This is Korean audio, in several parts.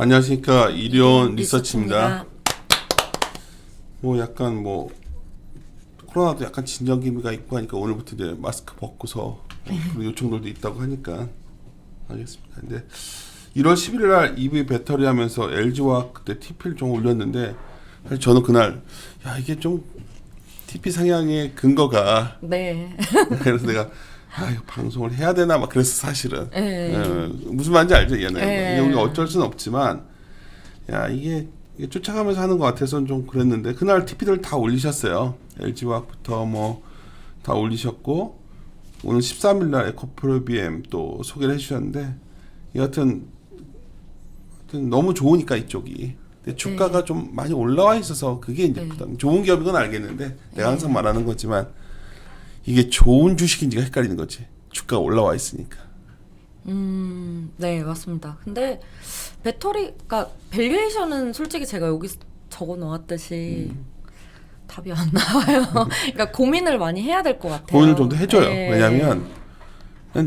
안녕하십니까. 이리온 리서치입니다. 뭐 약간 뭐 코로나도 약간 진정 기미가 있고 하니까 오늘부터 이제 마스크 벗고서 그런 요청들도 있다고 하니까 알겠습니다. 근데 1월 11일 날 EV 배터리 하면서 LG화학 그때 TP를 좀 올렸는데 사실 저는 그날 야 이게 좀 TP 상향의 근거가 네. 그래서 내가 이거 방송을 해야 되나 막 그래서 사실은 무슨 말인지 알죠 얘는 이게 우리가 어쩔 수는 없지만 야 이게 쫓아가면서 하는 것 같아서 좀 그랬는데 그날 TP들 다 올리셨어요. LG화학부터 뭐 다 올리셨고 오늘 13일날 에코프로비엠 또 소개를 해주셨는데 여하튼 너무 좋으니까 이쪽이 근데 주가가 좀 많이 올라와 있어서 그게 이제 부담. 좋은 기업인 건 알겠는데 내가 항상 말하는 거지만 이게 좋은 주식인지가 헷갈리는 거지. 주가가 올라와 있으니까. 네, 맞습니다. 근데 배터리가 밸류에이션은 솔직히 제가 여기 적어 놓았듯이 답이 안 나와요. 그러니까 고민을 많이 해야 될 것 같아요. 고민을 좀 더 해줘요. 왜냐하면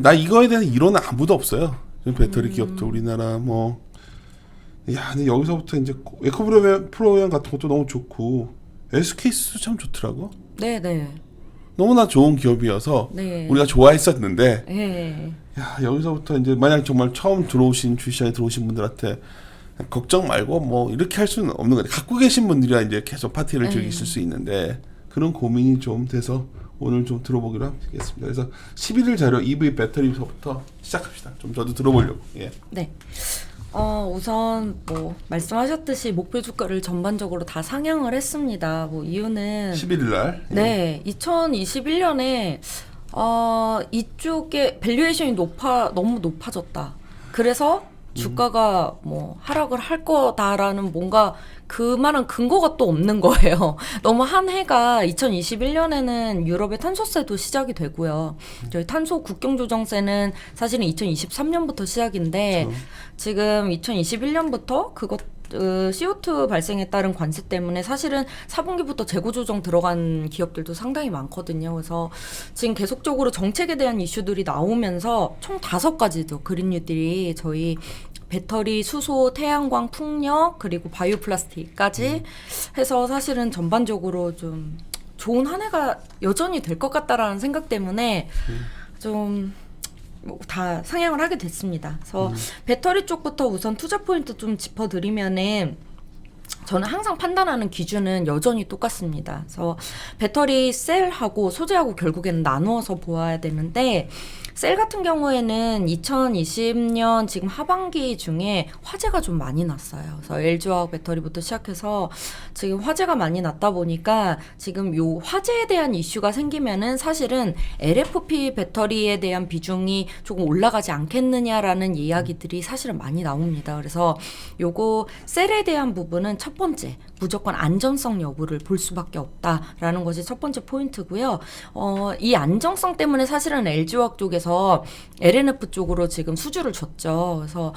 나 이거에 대한 이론은 아무도 없어요. 배터리 기업도 우리나라 뭐 야, 근데 여기서부터 이제 에코프로비엠 같은 것도 너무 좋고 SK도 참 좋더라고. 네. 너무나 좋은 기업이어서 우리가 좋아했었는데 야 여기서부터 이제 만약 정말 처음 들어오신 주시장에 들어오신 분들한테 걱정 말고 뭐 이렇게 할 수는 없는 거데 갖고 계신 분들이야 이제 계속 파티를 즐기실 수 있는데 그런 고민이 좀 돼서 오늘 좀 들어보기로 하겠습니다. 그래서 11일 자료 EV 배터리부터 시작합시다. 좀 저도 들어보려고. 예. 네. 우선 뭐 말씀하셨듯이 목표 주가를 전반적으로 다 상향을 했습니다. 뭐 이유는 11일 날. 네, 2021년에 이쪽에 밸류에이션이 너무 높아졌다. 그래서 주가가 뭐 하락을 할 거다라는 뭔가 그만한 근거가 또 없는 거예요. 너무 한 해가 2021년에는 유럽의 탄소세도 시작이 되고요. 저희 탄소 국경조정세는 사실은 2023년부터 시작인데 지금 2021년부터 CO2 발생에 따른 관세 때문에 사실은 4분기부터 재고 조정 들어간 기업들도 상당히 많거든요. 그래서 지금 계속적으로 정책에 대한 이슈들이 나오면서 총 5가지죠. 그린 뉴딜이 저희 배터리, 수소, 태양광, 풍력, 그리고 바이오 플라스틱까지 해서 사실은 전반적으로 좀 좋은 한 해가 여전히 될 것 같다라는 생각 때문에 좀 다 상향을 하게 됐습니다. 그래서 배터리 쪽부터 우선 투자 포인트 좀 짚어드리면은 저는 항상 판단하는 기준은 여전히 똑같습니다. 그래서 배터리 셀하고 소재하고 결국에는 나누어서 보아야 되는데 셀 같은 경우에는 2020년 지금 하반기 중에 화재가 좀 많이 났어요. 그래서 LG화학 배터리부터 시작해서 지금 화재가 많이 났다 보니까 지금 요 화재에 대한 이슈가 생기면은 사실은 LFP 배터리에 대한 비중이 조금 올라가지 않겠느냐라는 이야기들이 사실은 많이 나옵니다. 그래서 요거 셀에 대한 부분은 첫 번째 무조건 안전성 여부를 볼 수밖에 없다라는 것이 첫 번째 포인트고요. 이 안정성 때문에 사실은 LG화학 쪽에서 LNF 쪽으로 지금 수주를 줬죠. 그래서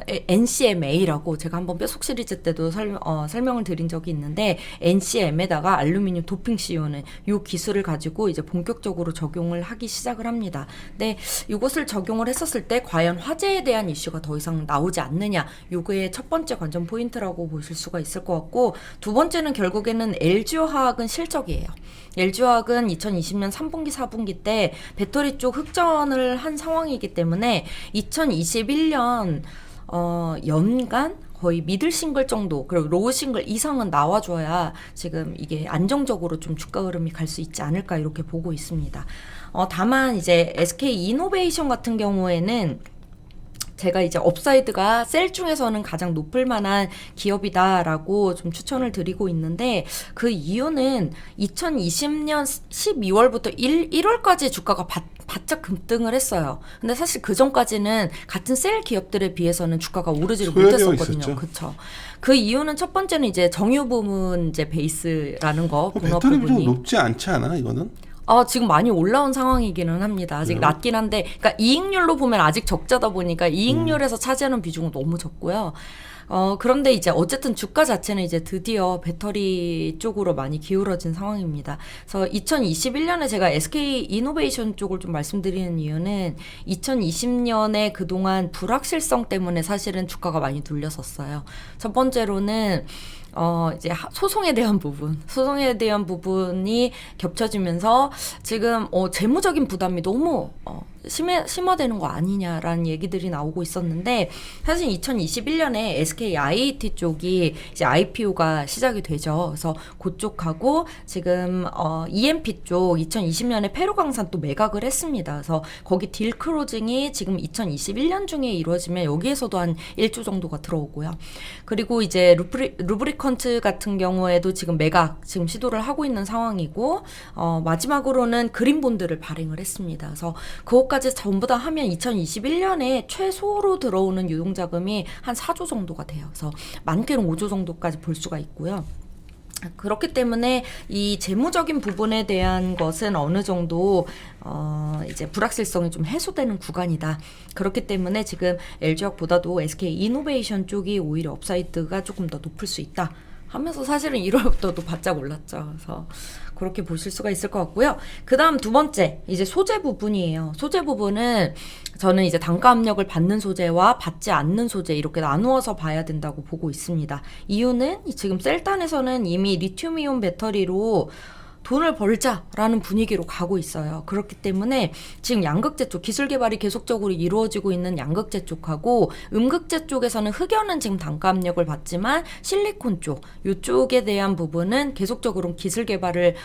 NCMA라고 제가 한번 뼈속 시리즈 때도 설명을 드린 적이 있는데 NCM에다가 알루미늄 도핑 씌우는 이 기술을 가지고 이제 본격적으로 적용을 하기 시작을 합니다. 근데 이것을 적용을 했었을 때 과연 화재에 대한 이슈가 더 이상 나오지 않느냐, 요게 첫 번째 관전 포인트라고 보실 수가 있을 것 같고, 두 번째는 결국에는 LG화학은 실적이에요. LG화학은 2020년 3분기, 4분기 때 배터리 쪽 흑전을 한 상황이기 때문에 2021년 연간 거의 미들 싱글 정도 그리고 로우 싱글 이상은 나와줘야 지금 이게 안정적으로 좀 주가 흐름이 갈 수 있지 않을까 이렇게 보고 있습니다. 다만 이제 SK 이노베이션 같은 경우에는 제가 이제 업사이드가 셀 중에서는 가장 높을 만한 기업이다라고 좀 추천을 드리고 있는데 그 이유는 2020년 12월부터 1월까지 주가가 바짝 급등을 했어요. 근데 사실 그 전까지는 같은 셀 기업들에 비해서는 주가가 오르지를 못했었거든요. 그렇죠. 그 이유는 첫 번째는 이제 정유 부문 이제 베이스라는 거. 배터리 비중 높지 않지 않아 이거는? 지금 많이 올라온 상황이기는 합니다. 아직 낮긴 한데, 그러니까 이익률로 보면 아직 적자다 보니까 이익률에서 차지하는 비중은 너무 적고요. 그런데 이제 어쨌든 주가 자체는 이제 드디어 배터리 쪽으로 많이 기울어진 상황입니다. 그래서 2021년에 제가 SK 이노베이션 쪽을 좀 말씀드리는 이유는 2020년에 그동안 불확실성 때문에 사실은 주가가 많이 눌렸었어요. 첫 번째로는 이제 소송에 대한 부분이 겹쳐지면서 지금 재무적인 부담이 너무 심화되는 거 아니냐라는 얘기들이 나오고 있었는데, 사실 2021년에 SK IET 쪽이 이제 IPO가 시작이 되죠. 그래서 그쪽하고 지금 EMP 쪽 2020년에 페루강산 또 매각을 했습니다. 그래서 거기 딜 클로징이 지금 2021년 중에 이루어지면 여기에서도 한 1조 정도가 들어오고요. 그리고 이제 루브리컨트 같은 경우에도 지금 매각 지금 시도를 하고 있는 상황이고, 마지막으로는 그린본드를 발행을 했습니다. 그래서 그것까지 전부 다 하면 2021년에 최소로 들어오는 유동자금이 한 4조 정도가 돼요. 그래서 많게는 5조 정도까지 볼 수가 있고요. 그렇기 때문에 이 재무적인 부분에 대한 것은 어느 정도 이제 불확실성이 좀 해소되는 구간이다. 그렇기 때문에 지금 LG화학보다도 SK 이노베이션 쪽이 오히려 업사이드가 조금 더 높을 수 있다 하면서 사실은 1월부터도 바짝 올랐죠. 그래서 그렇게 보실 수가 있을 것 같고요. 그 다음 두 번째, 이제 소재 부분이에요. 소재 부분은 저는 이제 단가 압력을 받는 소재와 받지 않는 소재 이렇게 나누어서 봐야 된다고 보고 있습니다. 이유는 지금 셀단에서는 이미 리튬이온 배터리로 돈을 벌자라는 분위기로 가고 있어요. 그렇기 때문에 지금 양극재 쪽 기술 개발이 계속적으로 이루어지고 있는 양극재 쪽하고 음극재 쪽에서는 흑연은 지금 단가 압력을 받지만 실리콘 쪽 이쪽에 대한 부분은 계속적으로 기술 개발을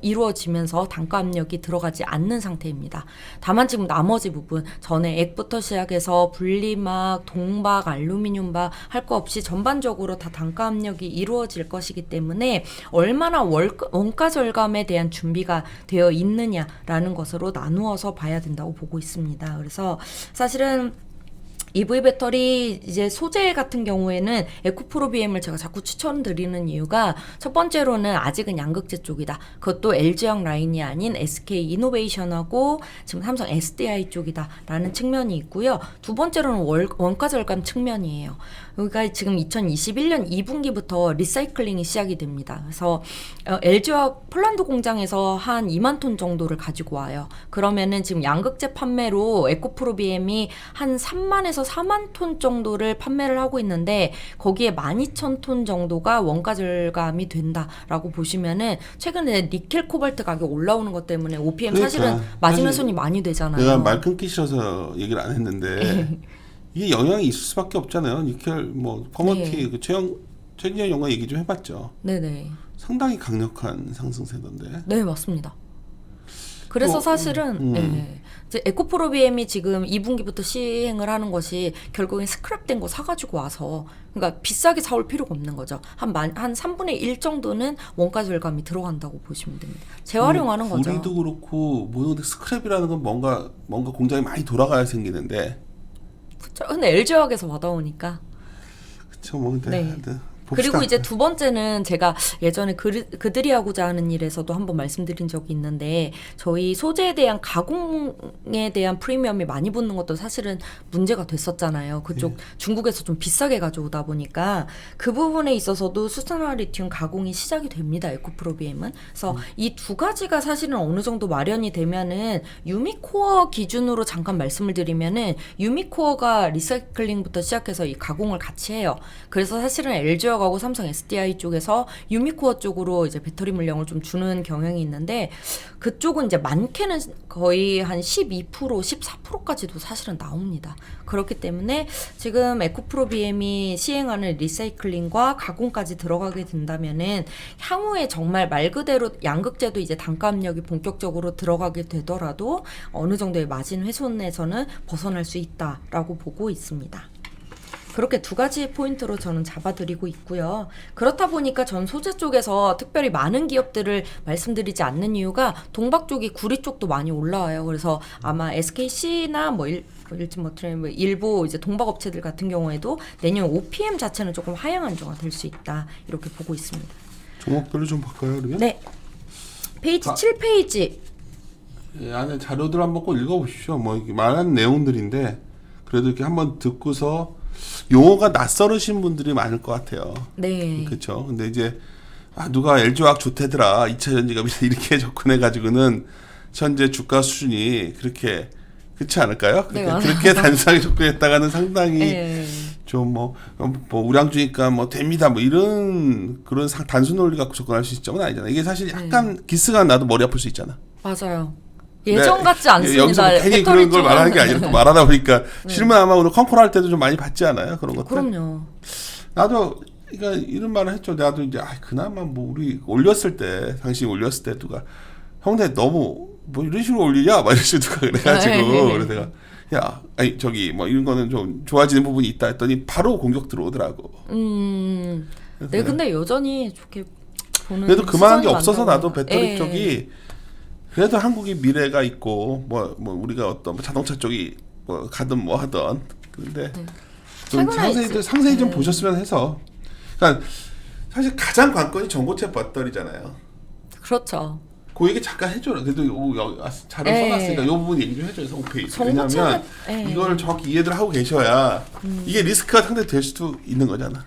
이루어지면서 단가 압력이 들어가지 않는 상태입니다. 다만 지금 나머지 부분 전에 액부터 시작해서 분리막, 동박, 알루미늄박 할 거 없이 전반적으로 다 단가 압력이 이루어질 것이기 때문에 얼마나 원가 절감에 대한 준비가 되어 있느냐라는 것으로 나누어서 봐야 된다고 보고 있습니다. 그래서 사실은 EV 배터리 이제 소재 같은 경우에는 에코프로비엠을 제가 자꾸 추천드리는 이유가 첫 번째로는 아직은 양극재 쪽이다. 그것도 LG화학 라인이 아닌 SK 이노베이션하고 지금 삼성 SDI 쪽이다라는 측면이 있고요. 두 번째로는 원가 절감 측면이에요. 여기가 지금 2021년 2분기부터 리사이클링이 시작이 됩니다. 그래서 LG화학 폴란드 공장에서 한 2만 톤 정도를 가지고 와요. 그러면은 지금 양극재 판매로 에코프로비엠이 한 3만에서 4만 톤 정도를 판매를 하고 있는데 거기에 12,000톤 정도가 원가 절감이 된다라고 보시면은 최근에 니켈 코발트 가격 올라오는 것 때문에 OPM 그러니까, 사실은 마지노선이 많이 되잖아요. 내가 말 끊기 싫어서 얘기를 안 했는데 이게 영향이 있을 수밖에 없잖아요. 니켈 뭐 커머티 네. 그 최진영 영화 얘기 좀 해봤죠. 네네. 상당히 강력한 상승세던데. 네, 맞습니다. 그래서 사실은 이제 에코프로비엠이 지금 2분기부터 시행을 하는 것이 결국엔 스크랩된 거 사가지고 와서, 그러니까 비싸게 사올 필요가 없는 거죠. 한 3분의 1 정도는 원가 절감이 들어간다고 보시면 됩니다. 재활용하는 거죠. 우리도 그렇고 뭐 스크랩이라는 건 뭔가 공장이 많이 돌아가야 생기는데. 그렇죠. 근데 LG화학에서 받아오니까. 그렇죠. 뭐 근데 네. 그리고 이제 두 번째는 제가 예전에 그들이 하고자 하는 일에서도 한번 말씀드린 적이 있는데, 저희 소재에 대한 가공에 대한 프리미엄이 많이 붙는 것도 사실은 문제가 됐었잖아요. 그쪽 중국에서 좀 비싸게 가져오다 보니까 그 부분에 있어서도 수산화 리튬 가공이 시작이 됩니다. 에코프로비엠은. 그래서 이 두 가지가 사실은 어느 정도 마련이 되면은 유미코어 기준으로 잠깐 말씀을 드리면은 유미코어가 리사이클링부터 시작해서 이 가공을 같이 해요. 그래서 사실은 LG화학 하고 삼성 SDI 쪽에서 유미코어 쪽으로 이제 배터리 물량을 좀 주는 경향이 있는데, 그쪽은 이제 많게는 거의 한 12%, 14%까지도 사실은 나옵니다. 그렇기 때문에 지금 에코프로비엠이 시행하는 리사이클링과 가공까지 들어가게 된다면은 향후에 정말 말 그대로 양극재도 이제 단가 압력이 본격적으로 들어가게 되더라도 어느 정도의 마진 훼손에서는 벗어날 수 있다라고 보고 있습니다. 그렇게 두 가지 포인트로 저는 잡아드리고 있고요. 그렇다 보니까 전 소재 쪽에서 특별히 많은 기업들을 말씀드리지 않는 이유가 동박 쪽이 구리 쪽도 많이 올라와요. 그래서 아마 SKC나 일부 이제 동박 업체들 같은 경우에도 내년 OPM 자체는 조금 하향 안정화 될 수 있다, 이렇게 보고 있습니다. 종목별로 좀 볼까요, 그러면? 네. 페이지 7페이지. 예, 안에 자료들 한번 꼭 읽어보십시오. 뭐 이렇게 말한 내용들인데 그래도 이렇게 한번 듣고서 용어가 낯설으신 분들이 많을 것 같아요. 네. 그렇죠. 근데 이제 누가 LG화학 좋대더라 2차 전지가 이렇게 접근해가지고는 현재 주가 수준이 그렇게 그렇지 않을까요? 네, 그렇게 단순하게 접근했다가는 상당히 네. 좀 뭐 우량주니까 뭐 됩니다 뭐 이런 그런 단순 논리 갖고 접근할 수 있을 정도는 아니잖아. 이게 사실 약간 기스가 나도 머리 아플 수 있잖아. 맞아요. 예전 같지 않습니다. 여기서 뭐 괜히 그런 걸 말하는 게 아니라 또 말하다 보니까 실문 아마 오늘 컨콜 할 때도 좀 많이 받지 않아요? 그런 것들. 그럼요. 나도 그러니까 이런 말을 했죠. 나도 이제 그나마 뭐 우리 올렸을 때 당신이 올렸을 때 누가 형네 너무 뭐 이런 식으로 올리냐 막 이런 식으로 누가 그래가지고 그래서 내가 야 아니 저기 뭐 이런 거는 좀 좋아지는 부분이 있다 했더니 바로 공격 들어오더라고. 네, 근데 여전히 좋게 보는. 그래도 그만한 게 없어서 많다고. 나도 배터리 예. 쪽이 그래도 한국이 미래가 있고 뭐 우리가 어떤 뭐 자동차 쪽이 뭐 가든 뭐 하든 근데 좀 최근에 상세히 좀 보셨으면 해서. 그러니까 사실 가장 관건이 전고체 배터리잖아요. 그렇죠. 그 얘기 잠깐 해줘라. 그래도 자료 써놨으니까 이 부분 얘기 좀 해줘요. 홈페이지. 왜냐하면 이걸 정확히 이해를 하고 계셔야 이게 리스크가 상당히 될 수도 있는 거잖아.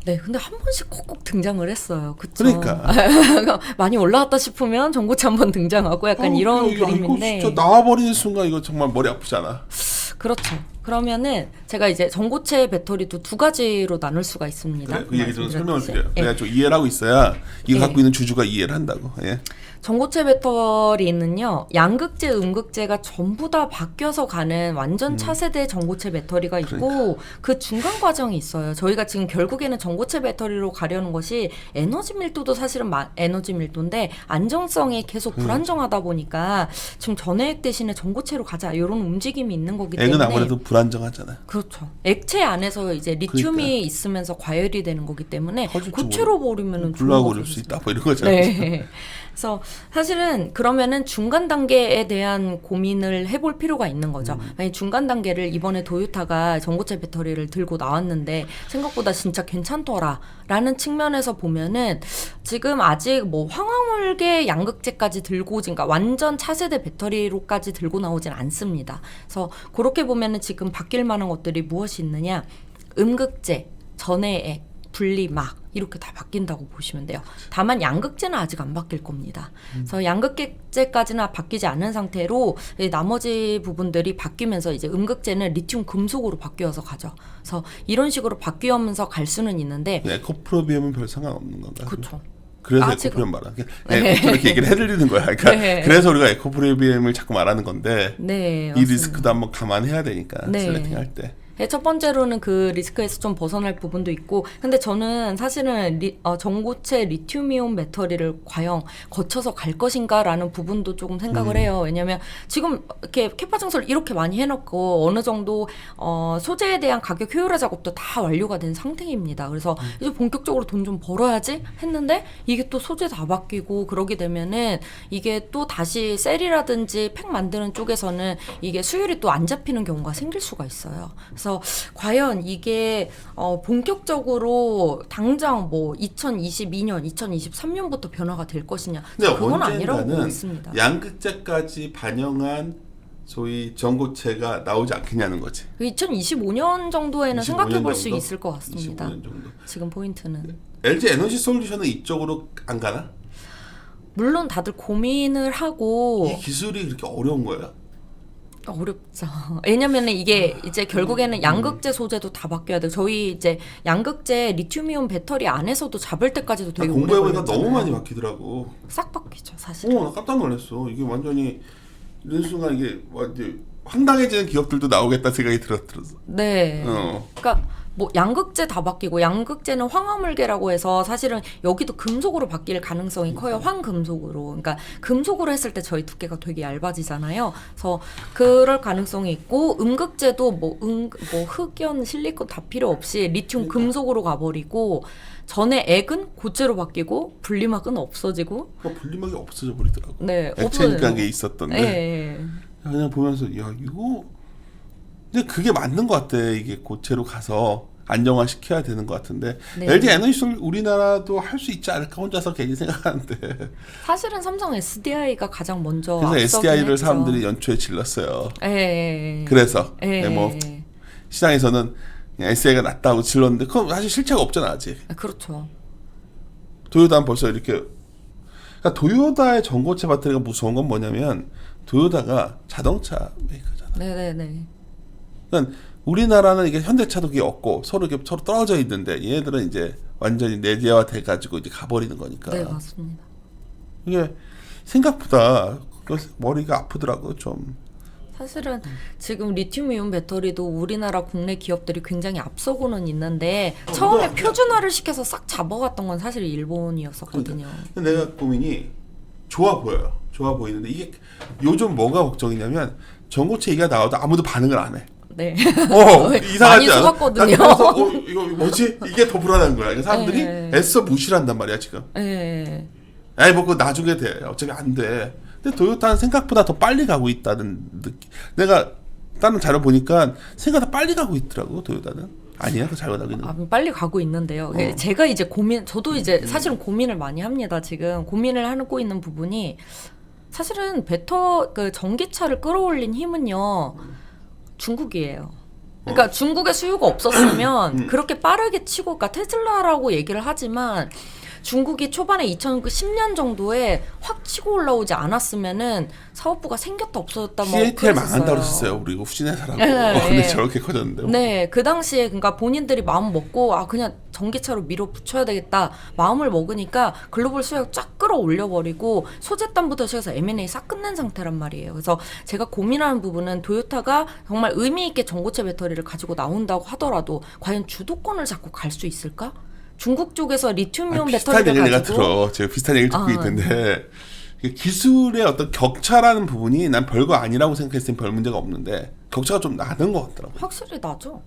네, 근데 한 번씩 콕콕 등장을 했어요. 그쵸? 그러니까 많이 올라왔다 싶으면 전고체 한번 등장하고 약간 이런 그림인데. 이거 진짜 나와버리는 순간 이거 정말 머리 아프잖아. 그렇죠. 그러면은 제가 이제 전고체 배터리도 두 가지로 나눌 수가 있습니다. 그래, 그 얘기 좀 설명을 드려요. 예. 내가 좀 이해를 하고 있어야 이거 예. 갖고 있는 주주가 이해를 한다고. 예. 전고체 배터리는요, 양극재, 음극재가 전부 다 바뀌어서 가는 완전 차세대 전고체 배터리가 있고, 그 중간 과정이 있어요. 저희가 지금 결국에는 전고체 배터리로 가려는 것이 에너지 밀도도 사실은 에너지 밀도인데, 안정성이 계속 불안정하다 보니까, 지금 전해액 대신에 전고체로 가자, 이런 움직임이 있는 거기 때문에. 액은 아무래도 불안정하잖아요. 그렇죠. 액체 안에서 이제 리튬이 있으면서 과열이 되는 거기 때문에, 고체로 버리면은 불나고 그럴 수 있다, 뭐 이런 거잖아요. 네. 그래서 사실은 그러면은 중간 단계에 대한 고민을 해볼 필요가 있는 거죠. 만약 중간 단계를 이번에 도요타가 전고체 배터리를 들고 나왔는데 생각보다 진짜 괜찮더라라는 측면에서 보면은 지금 아직 뭐 황화물계 양극재까지 들고 오진, 그러니까 완전 차세대 배터리로까지 들고 나오진 않습니다. 그래서 그렇게 보면은 지금 바뀔 만한 것들이 무엇이 있느냐? 음극재, 전해액, 분리막 이렇게 다 바뀐다고 보시면 돼요. 다만 양극재는 아직 안 바뀔 겁니다. 그래서 양극재까지는 바뀌지 않은 상태로 나머지 부분들이 바뀌면서 이제 음극재는 리튬 금속으로 바뀌어서 가죠. 그래서 이런 식으로 바뀌면서 갈 수는 있는데 에코프로비움은 별 상관없는 건가요? 그렇죠. 그래서 에코프로비움 말하는 에코프로비움 이렇게 얘기를 해드리는 거야. 그러니까 그래서 우리가 에코프로비움을 자꾸 말하는 건데 네, 이 리스크도 한번 감안해야 되니까 슬래팅 할 때. 첫 번째로는 그 리스크에서 좀 벗어날 부분도 있고, 근데 저는 사실은 전고체 리튬이온 배터리를 과연 거쳐서 갈 것인가라는 부분도 조금 생각을 해요. 왜냐하면 지금 이렇게 캐파 증설을 이렇게 많이 해놓고 어느 정도 소재에 대한 가격 효율화 작업도 다 완료가 된 상태입니다. 그래서 이제 본격적으로 돈 좀 벌어야지 했는데 이게 또 소재 다 바뀌고 그러게 되면은 이게 또 다시 셀이라든지 팩 만드는 쪽에서는 이게 수율이 또 안 잡히는 경우가 생길 수가 있어요. 그래서 과연 이게 본격적으로 당장 뭐 2022년, 2023년부터 변화가 될 것이냐? 그건 아니라고 보고 있습니다. 양극재까지 반영한 소위 전고체가 나오지 않겠냐는 거지. 2025년 정도에는 생각해 볼 수 있을 것 같습니다. 25년 정도. 지금 포인트는. LG 에너지 솔루션은 이쪽으로 안 가나? 물론 다들 고민을 하고. 이 기술이 그렇게 어려운 거예요? 어렵죠. 왜냐면은 이게 이제 결국에는 양극재 소재도 다 바뀌어야 돼요. 저희 이제 양극재 리튬이온 배터리 안에서도 잡을 때까지도 되게 오래 공부해보니까 걸렸잖아요. 너무 많이 바뀌더라고. 싹 바뀌죠, 사실. 나 깜짝 놀랐어. 이게 완전히 이런 순간 이게 완전 황당해지는 기업들도 나오겠다 생각이 들었어. 네. 그러니까 뭐 양극재 다 바뀌고, 양극재는 황화물계라고 해서 사실은 여기도 금속으로 바뀔 가능성이 커요. 황금속으로. 그러니까 금속으로 했을 때 저희 두께가 되게 얇아지잖아요. 그래서 그럴 가능성이 있고, 음극재도 뭐 흑연, 실리콘 다 필요 없이 리튬 금속으로 가버리고, 전에 액은 고체로 바뀌고 분리막은 없어지고. 분리막이 없어져 버리더라고. 네, 액체니까 게 있었던데. 네. 그냥 보면서 야 이거 근데 그게 맞는 것 같아. 이게 고체로 가서 안정화 시켜야 되는 것 같은데 LG 에너지솔 우리나라도 할 수 있지 않을까 혼자서 괜히 생각하는데 사실은 삼성 SDI가 가장 먼저 그래서 SDI를 했죠. 사람들이 연초에 질렀어요. 예. 그래서 예. 뭐 시장에서는 SI가 낫다고 질렀는데 그건 사실 실체가 없잖아 아직. 그렇죠. 도요타는 벌써 이렇게 그러니까 도요타의 전고체 배터리가 무서운 건 뭐냐면 도요타가 자동차 메이커잖아. 네네네. 그러니까 우리나라는 이게 현대차도 그게 없고 서로 이렇게 서로 떨어져 있는데 얘네들은 이제 완전히 내재화 돼가지고 이제 가버리는 거니까. 네 맞습니다. 이게 생각보다 머리가 아프더라고 좀. 사실은 지금 리튬이온 배터리도 우리나라 국내 기업들이 굉장히 앞서고는 있는데 처음에 그거- 표준화를 시켜서 싹 잡아갔던 건 사실 일본이었었거든요. 근데 내가 고민이 좋아 보여요. 좋아 보이는데 이게 요즘 뭐가 걱정이냐면 전고체 얘기가 나와도 아무도 반응을 안 해. 네. 이상하지 많이 않아? 속았거든요. 난 그래서 이거 뭐지? 이게 더 불안한 거야. 그러니까 사람들이 네. 애써 무시를 한단 말이야 지금. 네. 에이 뭐 그거 나중에 돼. 어차피 안 돼. 근데 도요타는 생각보다 더 빨리 가고 있다는 느낌. 내가 다른 자료 보니까 생각보다 빨리 가고 있더라고 도요타는. 아니야? 그 잘못 알고 있는 거. 빨리 가고 있는데요. 제가 이제 저도 이제 사실은 고민을 많이 합니다. 지금 고민을 하고 있는 부분이 사실은 그 전기차를 끌어올린 힘은요 중국이에요. 그러니까 중국의 수요가 없었으면 그렇게 빠르게 치고, 그러니까 테슬라라고 얘기를 하지만 중국이 초반에 2010년 정도에 확 치고 올라오지 않았으면은 사업부가 생겼다 없어졌다 뭐 CATL 망한다고 그랬었어요. 그랬었어요. 우리 이거 후진해서라고. 네, 근데 네. 저렇게 커졌는데. 네, 그 당시에 그러니까 본인들이 마음 먹고 그냥 전기차로 밀어붙여야 되겠다 마음을 먹으니까 글로벌 수요가 쫙 끌어올려 버리고 소재단부터 시작해서 M&A 싹 끝낸 상태란 말이에요. 그래서 제가 고민하는 부분은 도요타가 정말 의미 있게 전고체 배터리를 가지고 나온다고 하더라도 과연 주도권을 잡고 갈 수 있을까? 중국 쪽에서 리튬이온 비슷한 배터리를 얘기를 내가 가지고 들어. 제가 비슷한 얘기를 듣고 있는데 이게 기술의 어떤 격차라는 부분이 난 별거 아니라고 생각했을 땐 별 문제가 없는데 격차가 좀 나는 것 같더라고. 확실히 나죠.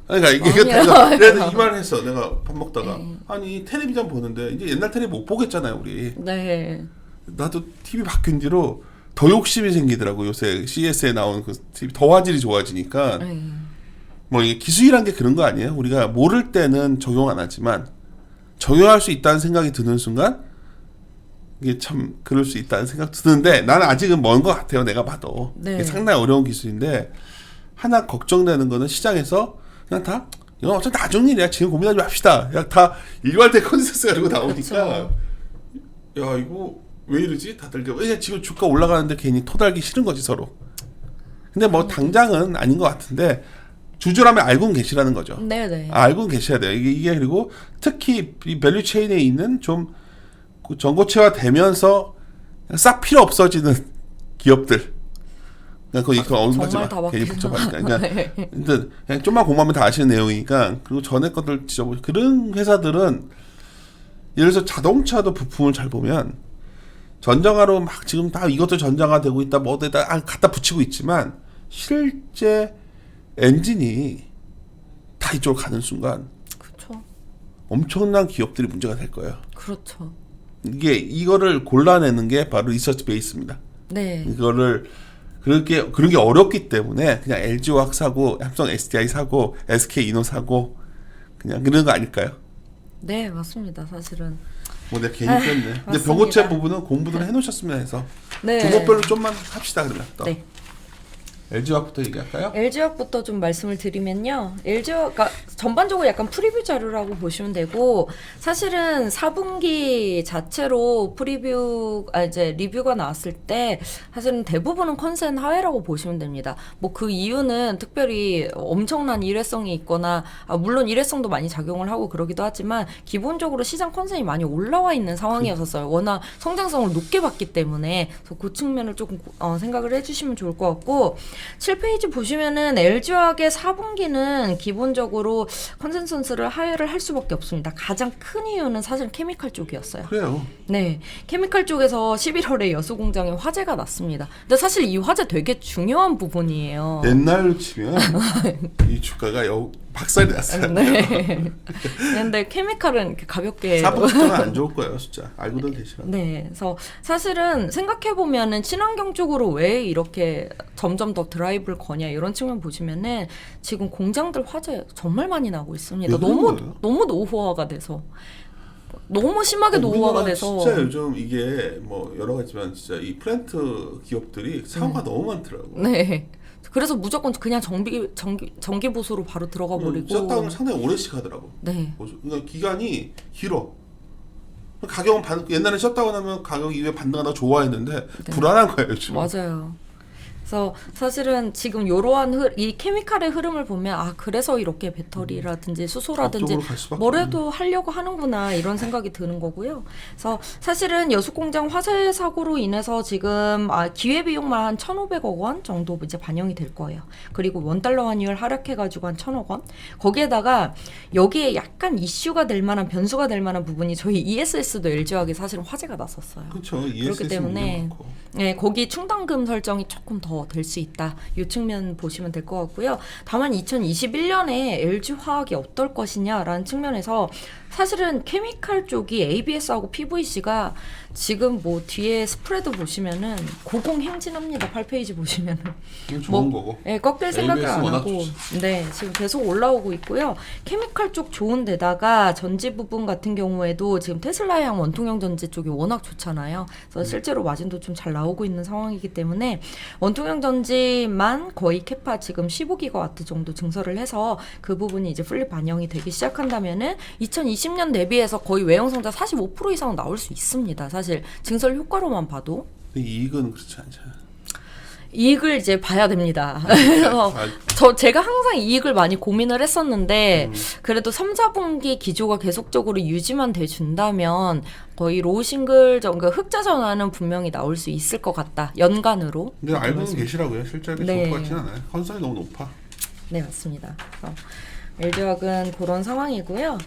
그러니까 이게 아니에요. 내가 이 말을 했어. 내가 밥 먹다가 아니 텔레비전 보는데 이제 옛날 텔레비 못 보겠잖아요 우리. 네. 나도 TV 바뀐 뒤로 더 욕심이 생기더라고. 요새 CS에 나오는 그 TV 더 화질이 좋아지니까 뭐 이게 기술이란 게 그런 거 아니에요? 우리가 모를 때는 적용 안 하지만 적용할 수 있다는 생각이 드는 순간 이게 참 그럴 수 있다는 생각 드는데 나는 아직은 먼 것 같아요. 내가 봐도 네. 이게 상당히 어려운 기술인데 하나 걱정되는 거는 시장에서 그냥 다 이건 어차피 나중 일이야. 지금 고민하지 맙시다. 그냥 다 일괄된 컨센서스 가지고 나오니까 야 이거 왜 이러지? 다들 왜 지금 주가 올라가는데 괜히 토달기 싫은 거지 서로. 근데 뭐 당장은 아닌 것 같은데 주주라면 알고는 계시라는 거죠. 네네. 알고는 계셔야 돼요. 이게 그리고 특히 이 밸류 체인에 있는 좀 전고체화 되면서 싹 필요 없어지는 기업들. 그러니까 그거 언급하지 마. 정말 괜히 다 복잡하니까. 그러니까 네. 그냥 좀만 공부하면 다 아시는 내용이니까. 그리고 전에 것들 지져보죠. 그런 회사들은 예를 들어서 자동차도 부품을 잘 보면 전장화로 막 지금 다 이것도 전장화 되고 있다 뭐 어디다 갖다 붙이고 있지만 실제 엔진이 다 이쪽으로 가는 순간 그렇죠. 엄청난 기업들이 문제가 될 거예요. 그렇죠. 이거를 골라내는 게 바로 리서치 베이스입니다. 네. 이거를 그런 게 어렵기 때문에 그냥 LG화학 사고, 삼성 SDI 사고, SK 이노 사고 그냥 그런 거 아닐까요? 네, 맞습니다. 사실은. 뭐 내가 괜히 뺐네. 근데 맞습니다. 병고체 부분은 공부를 해놓으셨으면 해서 네. 종목별로 좀만 합시다 그러면 또. 네. LG화학부터 얘기할까요? LG화학부터 좀 말씀을 드리면요. LG화학가 전반적으로 약간 프리뷰 자료라고 보시면 되고 사실은 4분기 자체로 이제 리뷰가 나왔을 때 사실은 대부분은 컨센 하회라고 보시면 됩니다. 뭐 그 이유는 특별히 엄청난 일회성이 있거나 물론 일회성도 많이 작용을 하고 그러기도 하지만 기본적으로 시장 컨센이 많이 올라와 있는 상황이었었어요. 워낙 성장성을 높게 봤기 때문에 그래서 그 측면을 조금 생각을 해주시면 좋을 것 같고 7페이지 보시면은 LG화학의 4분기는 기본적으로 컨센서스를 하회를 할 수밖에 없습니다. 가장 큰 이유는 사실 케미칼 쪽이었어요. 그래요. 네, 케미칼 쪽에서 11월에 여수 공장에 화재가 났습니다. 근데 사실 이 화재 되게 중요한 부분이에요. 옛날로 치면 이 주가가 박살이 났어요. 네. 근데 케미칼은 이렇게 가볍게 4분 숫자는 안 좋을 거예요, 숫자. 알고도 계시나? 네, 그래서 사실은 생각해보면은 친환경 쪽으로 왜 이렇게 점점 더 드라이브를 거냐 이런 측면 보시면은 지금 공장들 화재 정말 많이 나고 있습니다. 왜 그런 거예요? 너무 노후화가 돼서 너무 심하게 노후화가 돼서 진짜 요즘 이게 뭐 여러 가지만 진짜 이 플랜트 기업들이 사고가 너무 많더라고. 네. 그래서 무조건 그냥 정기 보수로 바로 들어가 버리고. 셧다운을 상당히 오래씩 하더라고. 네. 그러니까 기간이 길어. 가격은 옛날에 셧다운하면 가격이 왜 반등하다 좋아했는데 네. 불안한 거예요 지금. 맞아요. 그래서 사실은 지금 이러한 이 케미칼의 흐름을 보면 그래서 이렇게 배터리라든지 수소라든지 앞쪽으로 갈 수밖에 뭐라도 하려고 하는구나 이런 생각이 드는 거고요. 그래서 사실은 여수공장 화재 사고로 인해서 지금 기회비용만 한 1,500억 원 정도 이제 반영이 될 거예요. 그리고 원달러 환율 하락해가지고 한 1,000억 원. 거기에다가 여기에 약간 이슈가 될 만한 변수가 될 만한 부분이 저희 ESS도 LG화학이 사실은 화재가 났었어요. 그렇죠. 그렇기 때문에 네, 거기 충당금 설정이 조금 더 될 수 있다. 이 측면 보시면 될 것 같고요. 다만 2021년에 LG화학이 어떨 것이냐라는 측면에서 사실은 케미칼 쪽이 ABS하고 PVC가 지금 뭐 뒤에 스프레드 보시면은 고공행진합니다. 8페이지 보시면은 좋은 거고. 네, 꺾일 생각을 ABS 안 워낙 하고 좋지. 네, 지금 계속 올라오고 있고요. 케미칼 쪽 좋은 데다가 전지 부분 같은 경우에도 지금 테슬라양 원통형 전지 쪽이 워낙 좋잖아요. 그래서 실제로 마진도 좀 잘 나오고 있는 상황이기 때문에 원통형 전지만 거의 캐파 지금 15기가와트 정도 증설을 해서 그 부분이 이제 풀리 반영이 되기 시작한다면은 2020년 대비해서 거의 외형 성장 45% 이상은 나올 수 있습니다. 사실 증설 효과로만 봐도. 근데 이익은 그렇지 않잖아요. 이익을 이제 봐야 됩니다. 제가 항상 이익을 많이 고민을 했었는데 그래도 3, 4분기 기조가 계속적으로 유지만 돼준다면 거의 로우 싱글 그러니까 흑자 전환은 분명히 나올 수 있을 것 같다. 연간으로. 근데 알고는 계시라고요. 실제로 네. 좋을 것 같지는 않아요. 컨설이 너무 높아. 네, 맞습니다. LG화학은 그런 상황이고요.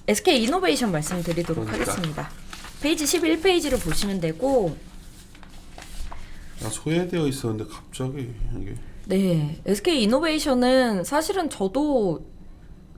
SK 이노베이션 말씀드리도록 하겠습니다. 페이지 11페이지를 보시면 되고 소외되어 있었는데 갑자기 이게 네, SK 이노베이션은 사실은 저도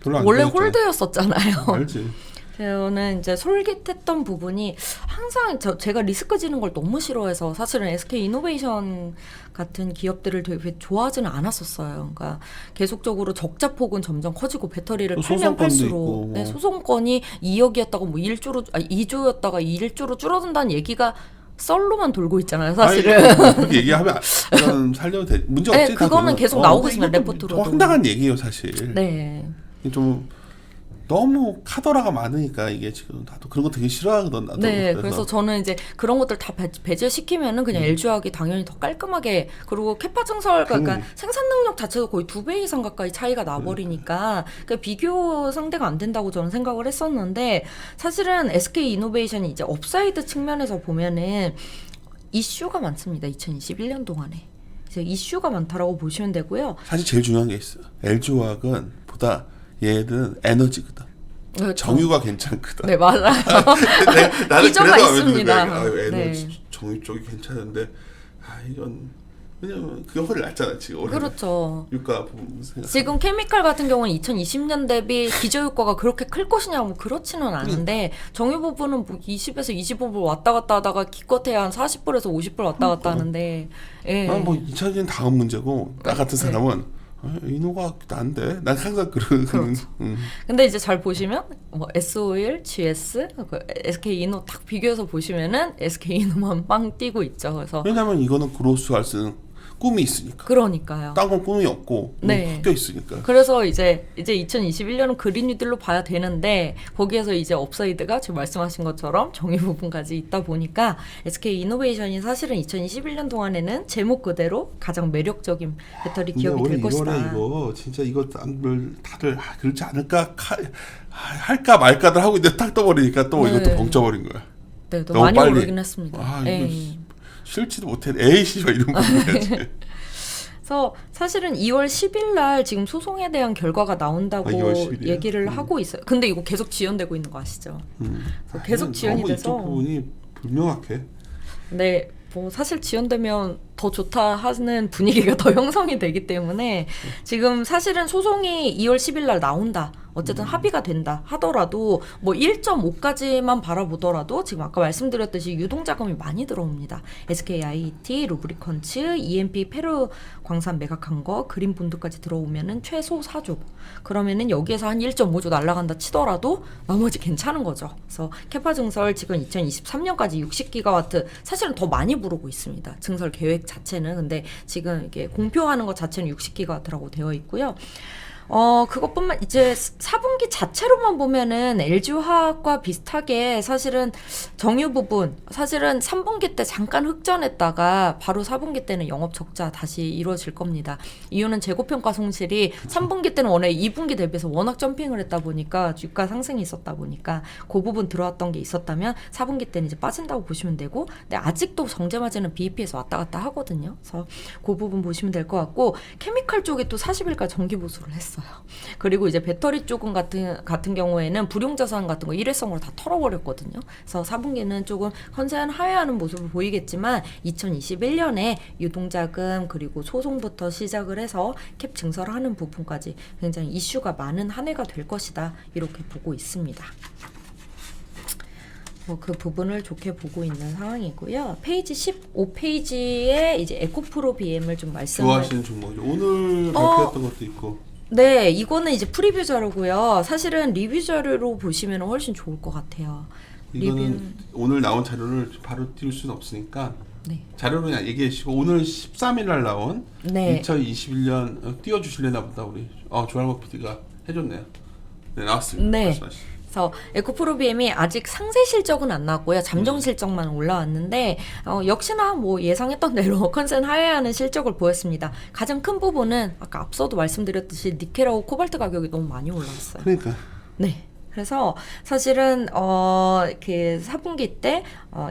별로 안 원래 좋아했죠. 홀드였었잖아요. 알지. 저는 이제 솔깃했던 부분이 항상 제가 리스크 지는 걸 너무 싫어해서 사실은 SK 이노베이션 같은 기업들을 되게 좋아하지는 않았었어요. 그러니까 계속적으로 적자폭은 점점 커지고 배터리를 팔면 소송권도 팔수록 있고. 네, 소송권이 2억이었다가 뭐 2조였다가 1조로 줄어든다는 얘기가 썰로만 돌고 있잖아요, 사실은. 그렇게 얘기하면 저는 살려도 돼. 문제 없지. 네, 그거는 계속 나오고 있습니다, 레포트로도. 황당한 얘기예요, 사실. 네. 좀 너무 카더라가 많으니까 이게 지금 나도 그런 거 되게 싫어하거든 나도. 네, 그래서 저는 이제 그런 것들 다 배제시키면은 그냥 LG화학이 당연히 더 깔끔하게 그리고 캐파 증설 그러니까 생산 능력 자체도 거의 2배 이상 가까이 차이가 나버리니까 그러니까 비교 상대가 안 된다고 저는 생각을 했었는데 사실은 SK 이노베이션이 이제 업사이드 측면에서 보면은 이슈가 많습니다. 2021년 동안에 이제 이슈가 많다라고 보시면 되고요. 사실 제일 중요한 게 있어요. LG화학은 보다 얘는 에너지거든. 그렇죠. 정유가 괜찮거든. 네, 맞아요. 나는 비전가 그래서 있습니다. 에너지 네. 정유 쪽이 괜찮은데 이건 왜냐면 그게 훨씬 낫잖아 지금. 올해는. 그렇죠. 유가 부분 생각. 지금 케미칼 같은 경우는 2020년 대비 기저효과가 그렇게 클 것이냐 뭐 그렇지는 않은데 정유 부분은 뭐 20에서 25불 왔다 갔다 하다가 기껏해야 한 40불에서 50불 왔다 갔다 하는데 예. 난 뭐 2차적인 다음 문제고 나 같은 사람은 이노가 난데 난 항상 그런. 그렇죠. 근데 이제 잘 보시면 뭐 S-오일, GS, SK 이노 딱 비교해서 보시면은 SK 이노만 빵 뛰고 있죠. 그래서 왜냐면 이거는 그로스할 수 있는 꿈이 있으니까. 그러니까요. 딴 건 꿈이 없고 네. 섞여 있으니까. 그래서 이제 2021년은 그린 뉴딜로 봐야 되는데 거기에서 이제 업사이드가 지금 말씀하신 것처럼 정유 부분까지 있다 보니까 SK 이노베이션이 사실은 2021년 동안에는 제목 그대로 가장 매력적인 배터리 기업이 될 것이다. 이번에 이거 진짜 이거 다들 그렇지 않을까 할까 말까들 하고 있는데 딱 떠버리니까 또 네. 이것도 벙쪄버린 거야. 네, 또 너무 많이 빨리. 오르긴 했습니다. 이거 예. 싫지도 못해. 에이씨 이런 거 해야지. 그래서 사실은 2월 10일 날 지금 소송에 대한 결과가 나온다고 2월 10일 이에요? 얘기를 하고 있어요. 근데 이거 계속 지연되고 있는 거 아시죠? 그래서 계속 지연이 너무 돼서 이쪽 부분이 불명확해. 근데 뭐 사실 지연되면 더 좋다 하는 분위기가 더 형성이 되기 때문에 지금 사실은 소송이 2월 10일 날 나온다. 어쨌든 합의가 된다 하더라도 뭐 1.5까지만 바라보더라도 지금 아까 말씀드렸듯이 유동자금이 많이 들어옵니다. SKIET, 루브리컨츠, EMP 페루 광산 매각한 거, 그린본드까지 들어오면은 최소 4조. 그러면은 여기에서 한 1.5조 날라간다 치더라도 나머지 괜찮은 거죠. 그래서 캐파 증설 지금 2023년까지 60기가와트 사실은 더 많이 부르고 있습니다. 증설 계획 자체는. 근데 지금 이게 공표하는 것 자체는 60기가와트라고 되어 있고요. 그것뿐만 이제 4분기 자체로만 보면은 LG화학과 비슷하게 사실은 정유 부분 사실은 3분기 때 잠깐 흑전했다가 바로 4분기 때는 영업 적자 다시 이루어질 겁니다. 이유는 재고평가 손실이 3분기 때는 원래 2분기 대비해서 워낙 점핑을 했다 보니까 주가 상승이 있었다 보니까 그 부분 들어왔던 게 있었다면 4분기 때는 이제 빠진다고 보시면 되고, 근데 아직도 정제마진은 BEP에서 왔다 갔다 하거든요. 그래서 그 부분 보시면 될 것 같고, 케미칼 쪽에 또 40일간 정기 보수를 했어요. 그리고 이제 배터리 쪽은 같은 경우에는 불용자산 같은 거 일회성으로 다 털어버렸거든요. 그래서 4분기는 조금 컨센 하회하는 모습을 보이겠지만 2021년에 유동자금 그리고 소송부터 시작을 해서 캡 증설하는 부분까지 굉장히 이슈가 많은 한 해가 될 것이다, 이렇게 보고 있습니다. 그 부분을 좋게 보고 있는 상황이고요. 페이지 15페이지에 이제 에코프로 BM을 좀 좋아하시는 종목이죠. 오늘 발표했던 것도 있고. 네, 이거는 이제 프리뷰 자료고요. 사실은 리뷰 자료로 보시면 훨씬 좋을 것 같아요. 이거는 오늘 나온 자료를 바로 띄울 수는 없으니까 네. 자료로 그냥 얘기해 주시고, 오늘 13일 날 나온 네. 2021년 띄워주실래나 보다 우리 조할목 PD가 해줬네요. 네, 나왔습니다. 네. 말씀하시죠. 그래서 에코프로 BM이 아직 상세 실적은 안 나왔고요. 잠정 실적만 올라왔는데 역시나 뭐 예상했던 대로 컨센 하회하는 실적을 보였습니다. 가장 큰 부분은 아까 앞서도 말씀드렸듯이 니켈하고 코발트 가격이 너무 많이 올라왔어요. 그러니까. 네. 그래서 사실은 이렇게 4분기 때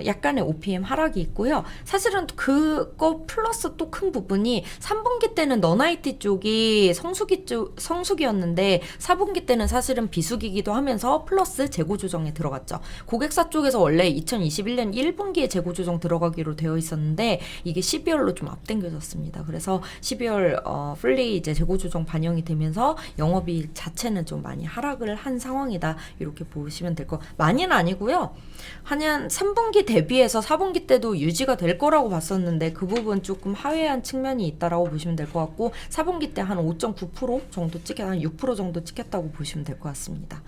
약간의 OPM 하락이 있고요. 사실은 그거 플러스 또 큰 부분이 3분기 때는 너나이티 쪽이 성수기였는데 4분기 때는 사실은 비수기기도 하면서 플러스 재고 조정에 들어갔죠. 고객사 쪽에서 원래 2021년 1분기에 재고 조정 들어가기로 되어 있었는데 이게 12월로 좀 앞당겨졌습니다. 그래서 12월 풀리 이제 재고 조정 반영이 되면서 영업이익 자체는 좀 많이 하락을 한 상황이다, 이렇게 보시면 될 거. 많이는 아니고요. 한 3분기 대비해서 4분기 때도 유지가 될 거라고 봤었는데 그 부분 조금 하회한 측면이 있다라고 보시면 될 것 같고, 4분기 때 한 5.9% 정도 한 6% 정도 찍혔다고 보시면 될 것 같습니다.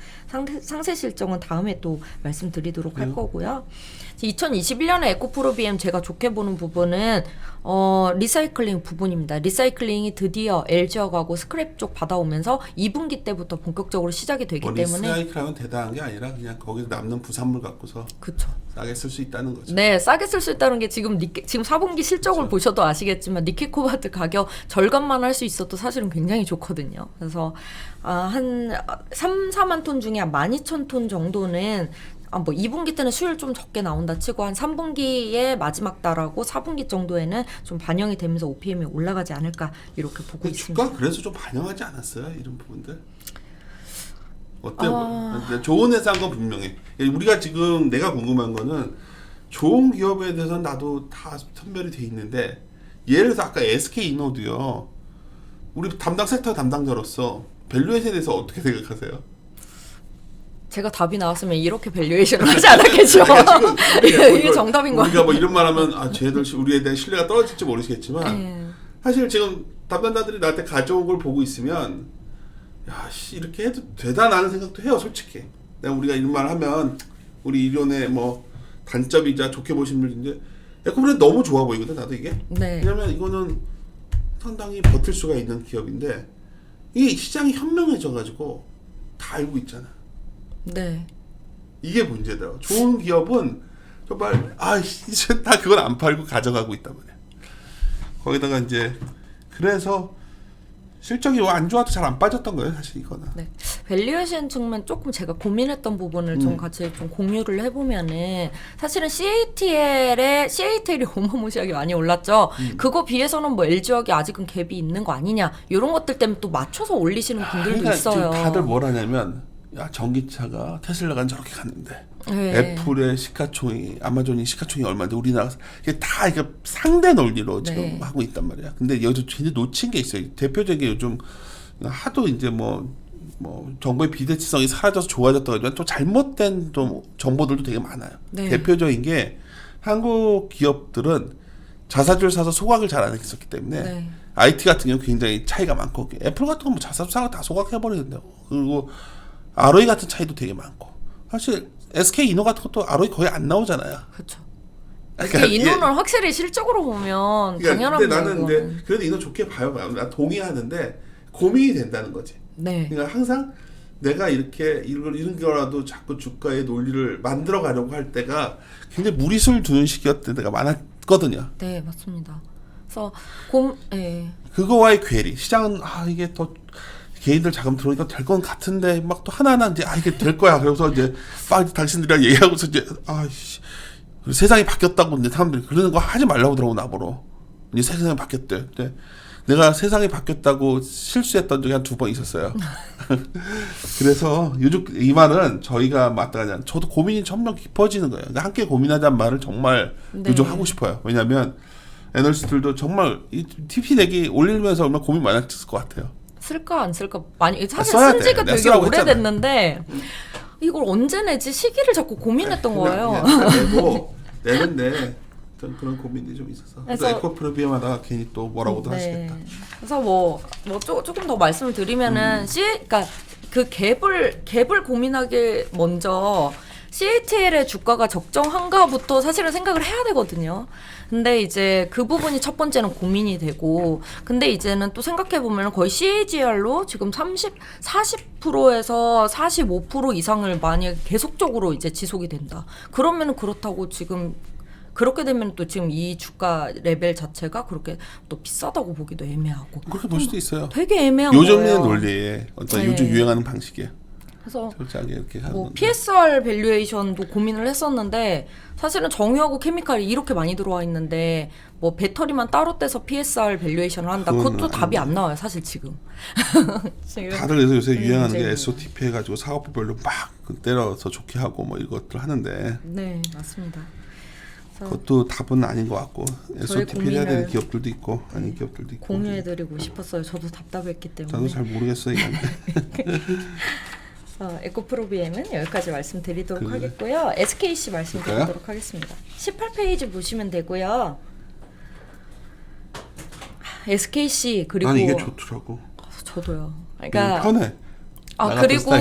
상세 실적은 다음에 또 말씀드리도록 할 거고요. 2021년에 에코프로 BM 제가 좋게 보는 부분은 리사이클링 부분입니다. 리사이클링이 드디어 LG화학하고 스크랩 쪽 받아오면서 2분기 때부터 본격적으로 시작이 되기 때문에, 리사이클하면 대단한 게 아니라 그냥 거기서 남는 부산물 갖고서 그쵸. 싸게 쓸 수 있다는 거죠. 네, 싸게 쓸 수 있다는 게 지금 4분기 실적을 그렇죠. 보셔도 아시겠지만 니켈 코발트 가격 절감만 할 수 있어도 사실은 굉장히 좋거든요. 그래서 한 3-4만 톤 중에 한 12,000톤 정도는 뭐 2분기 때는 수율 좀 적게 나온다 치고 한 3분기의 마지막 달하고 4분기 정도에는 좀 반영이 되면서 OPM이 올라가지 않을까, 이렇게 보고 있습니다. 주가 그래서 좀 반영하지 않았어요, 이런 부분들? 어때요? 좋은 회사 한 건 분명해. 우리가 지금 내가 궁금한 거는 좋은 기업에 대해서는 나도 다 선별이 돼 있는데, 예를 들어서 아까 SK이노도요, 우리 담당 섹터 담당자로서 밸류에이션에 대해서 어떻게 생각하세요? 제가 답이 나왔으면 이렇게 밸류에이션을 하지 않았겠죠. 이게 정답인 거예요. 우리가 뭐 이런 말 하면 쟤들 우리에 대한 신뢰가 떨어질지 모르겠지만 사실 지금 담당자들이 나한테 가져온 걸 보고 있으면 이렇게 해도 되다라는 생각도 해요, 솔직히. 우리가 이런 말 하면 우리 이론의 뭐 단점이자 좋게 보시는 분인데 에코프로 너무 좋아 보이거든, 나도 이게. 네. 왜냐면 이거는 상당히 버틸 수가 있는 기업인데 이 시장이 현명해져가지고 다 알고 있잖아. 네. 이게 문제더라고. 좋은 기업은 정말 이제 다 그걸 안 팔고 가져가고 있단 말이야. 거기다가 이제 그래서 실적이 안 좋아도 잘 안 빠졌던 거예요, 사실 이거는. 네. 밸류에이션 측면 조금 제가 고민했던 부분을 좀 같이 좀 공유를 해보면은, 사실은 CATL이 어마무시하게 많이 올랐죠. 그거 비해서는 뭐 LG화학이 아직은 갭이 있는 거 아니냐, 이런 것들 때문에 또 맞춰서 올리시는 분들도 그러니까 있어요. 지금 다들 뭘 하냐면, 전기차가 테슬라가 저렇게 갔는데 네. 애플의 시가총이, 아마존이 시가총이 얼마인데 우리나라, 이게 다 이게 상대 논리로 지금 네. 하고 있단 말이야. 근데 여기서 굉장히 놓친 게 있어요. 대표적인 게 요즘 하도 이제 뭐 뭐 정보의 비대칭성이 사라져서 좋아졌다고 하지만 또 잘못된 좀 정보들도 되게 많아요. 네. 대표적인 게 한국 기업들은 자사주를 사서 소각을 잘 안 했었기 때문에 네. IT 같은 경우 굉장히 차이가 많고 애플 같은 건 뭐 자사주 사고 다 소각해버리는데요. 그리고 ROE 같은 차이도 되게 많고 사실 SK 이노 같은 것도 ROE 거의 안 나오잖아요. 그렇죠. 그러니까 이노는 확실히 실적으로 보면 당연한 근데 나는 거예요. 근데 그래도 이노 좋게 봐요. 나 동의하는데 고민이 된다는 거지. 네. 그러니까 항상 내가 이렇게 이런 거라도 자꾸 주가의 논리를 만들어 가려고 할 때가 굉장히 무리수를 두는 시기였던 때가 많았거든요. 네, 맞습니다. 그래서 예. 그거와의 괴리. 시장은 이게 더 개인들 자금 들어오니까 될 건 같은데 막 또 하나하나 이제 이게 될 거야. 그래서 이제 막 당신들이랑 얘기하고서 이제 세상이 바뀌었다고 이제 사람들이 그러는 거 하지 말라고 그러고 나보러 이제 세상이 바뀌었대. 근데 내가 세상이 바뀌었다고 실수했던 적이 한 2번 있었어요. 그래서 요즘 이 말은 저희가 맞다가 저도 고민이 점점 깊어지는 거예요. 그러니까 함께 고민하자는 말을 정말 네. 요즘 하고 싶어요. 왜냐하면 애널리스트들도 정말 이 TP 내기 올리면서 얼마나 고민 많이 했을 것 같아요. 쓸까 안 쓸까 많이 사실 써야 쓴 지가 돼. 되게 쓰라고 오래됐는데 이걸 언제 내지 시기를 자꾸 고민했던 거예요. 내는데 그런 고민이 좀 있어서. 그래서 에코프로비엠 하다가 괜히 또 뭐라고도 하시겠다. 그래서 조금 더 말씀을 드리면은 그러니까 그 갭을 고민하기 먼저 CATL의 주가가 적정한가부터 사실은 생각을 해야 되거든요. 근데 이제 그 부분이 첫 번째는 고민이 되고, 근데 이제는 또 생각해 보면 거의 CAGR로 지금 40%에서 45% 이상을 만약 계속적으로 이제 지속이 된다. 그러면은 그렇다고 지금 그렇게 되면 또 지금 이 주가 레벨 자체가 그렇게 또 비싸다고 보기도 애매하고. 그렇게 볼 수도 있어요. 되게 애매한 요즘의 거예요. 논리에 어떤 네. 요즘 유행하는 방식이에요. 그래서 철저하게 이렇게 하는 뭐 PSR 밸류에이션도 고민을 했었는데 사실은 정유하고 케미칼이 이렇게 많이 들어와 있는데 뭐 배터리만 따로 떼서 PSR 밸류에이션을 한다. 그것도 답이 안 나와요. 사실 지금. 다들 그래서 요새 유행하는 게 문제예요. SOTP 해가지고 사업부별로 막 때려서 좋게 하고 뭐 이것들 하는데 네, 맞습니다. 그것도 답은 아닌 것 같고 SOTP 해야 되는 고민을 기업들도 있고 아닌 기업들도 있고 공유해드리고 싶었어요. 저도 답답했기 때문에. 저도 잘 모르겠어요. 이건. 에코프로비엠은 여기까지 말씀드리도록 하겠고요. SKC 말씀드리도록 하겠습니다. 18페이지 보시면 되고요. SKC 그리고 난 이게 좋더라고. 저도요. 그러니까 편해. 그리고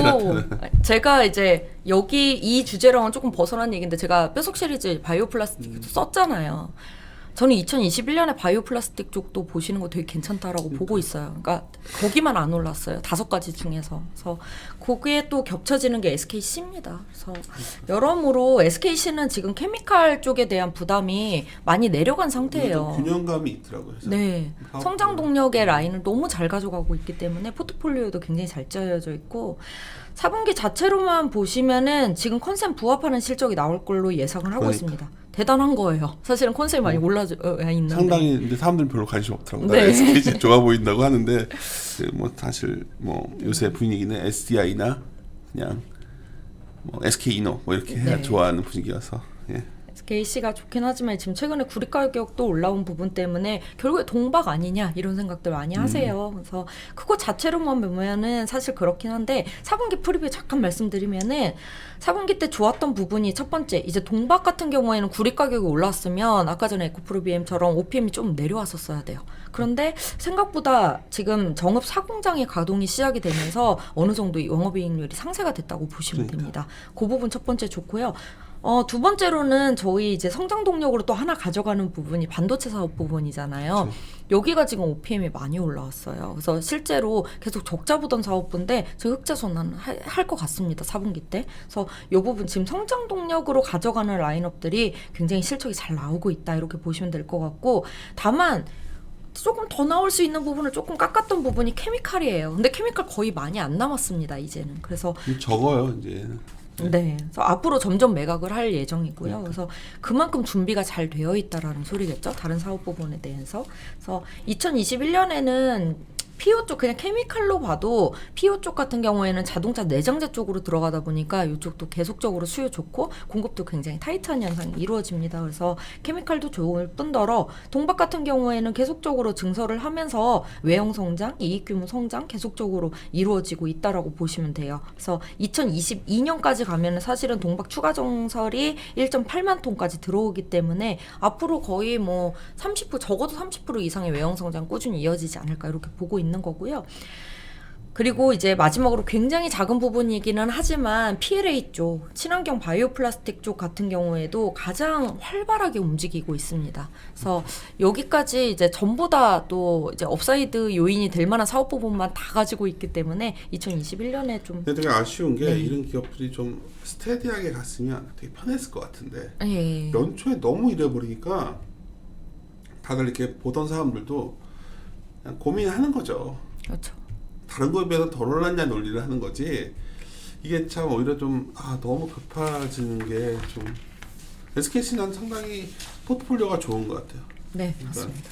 제가 이제 여기 이 주제랑은 조금 벗어난 얘기인데 제가 뼈속 시리즈 바이오 플라스틱도 썼잖아요. 저는 2021년에 바이오 플라스틱 쪽도 보시는 거 되게 괜찮다라고 보고 있어요. 그러니까 거기만 안 올랐어요. 5가지 중에서. 그래서 거기에 또 겹쳐지는 게 SKC입니다. 그래서 여러모로 SKC는 지금 케미칼 쪽에 대한 부담이 많이 내려간 상태예요. 균형감이 있더라고요. 네. 성장 동력의 라인을 너무 잘 가져가고 있기 때문에 포트폴리오도 굉장히 잘 짜여져 있고 4분기 자체로만 보시면은 지금 컨셉 부합하는 실적이 나올 걸로 예상을 하고 있습니다. 대단한 거예요. 사실은 컨셉이 많이 올라와 있는데 상당히 근데 사람들은 별로 관심 없더라고요. 네. SKG 좋아 보인다고 하는데 뭐 사실 뭐 요새 분위기는 SDI나 그냥 뭐 SK 이노 뭐 이렇게 해야 좋아하는 분위기여서. 예. 그렇죠. 여기가 지금 OPM이 많이 올라왔어요. 그래서 실제로 계속 적자 보던 사업부인데 지금 흑자 전환 할 것 같습니다. 4분기 때. 그래서 이 부분 지금 성장 동력으로 가져가는 라인업들이 굉장히 실적이 잘 나오고 있다. 이렇게 보시면 될 것 같고 다만 조금 더 나올 수 있는 부분을 조금 깎았던 부분이 케미칼이에요. 근데 케미칼 거의 많이 안 남았습니다. 이제는. 그래서 적어요 이제. 네. 그래서 앞으로 점점 매각을 할 예정이고요. 그래서 그만큼 준비가 잘 되어 있다라는 소리겠죠. 다른 사업 부분에 대해서. 그래서 2021년에는 PO 쪽 그냥 케미칼로 봐도 PO 쪽 같은 경우에는 자동차 내장재 쪽으로 들어가다 보니까 이쪽도 계속적으로 수요 좋고 공급도 굉장히 타이트한 현상이 이루어집니다. 그래서 케미칼도 좋을 뿐더러 동박 같은 경우에는 계속적으로 증설을 하면서 외형 성장, 이익 규모 성장 계속적으로 이루어지고 있다라고 보시면 돼요. 그래서 2022년까지 가면은 사실은 동박 추가 증설이 1.8만 톤까지 들어오기 때문에 앞으로 거의 뭐 30% 적어도 30% 이상의 외형 성장 꾸준히 이어지지 않을까 이렇게 보고 있는 거고요. 그리고 이제 마지막으로 굉장히 작은 부분이기는 하지만 PLA 쪽, 친환경 바이오 플라스틱 쪽 같은 경우에도 가장 활발하게 움직이고 있습니다. 그래서 여기까지 이제 전부 다 또 이제 업사이드 요인이 될 만한 사업 부분만 다 가지고 있기 때문에 2021년에 좀 근데 되게 아쉬운 게 네. 이런 기업들이 좀 스테디하게 갔으면 되게 편했을 것 같은데 예. 연초에 너무 이래버리니까 다들 이렇게 보던 사람들도 그냥 고민하는 거죠. 그렇죠. 다른 거에 비해서 덜 올랐냐 논리를 하는 거지. 이게 참 오히려 좀 너무 급해지는 게 좀 SKC는 상당히 포트폴리오가 좋은 것 같아요. 네, 그러니까 맞습니다.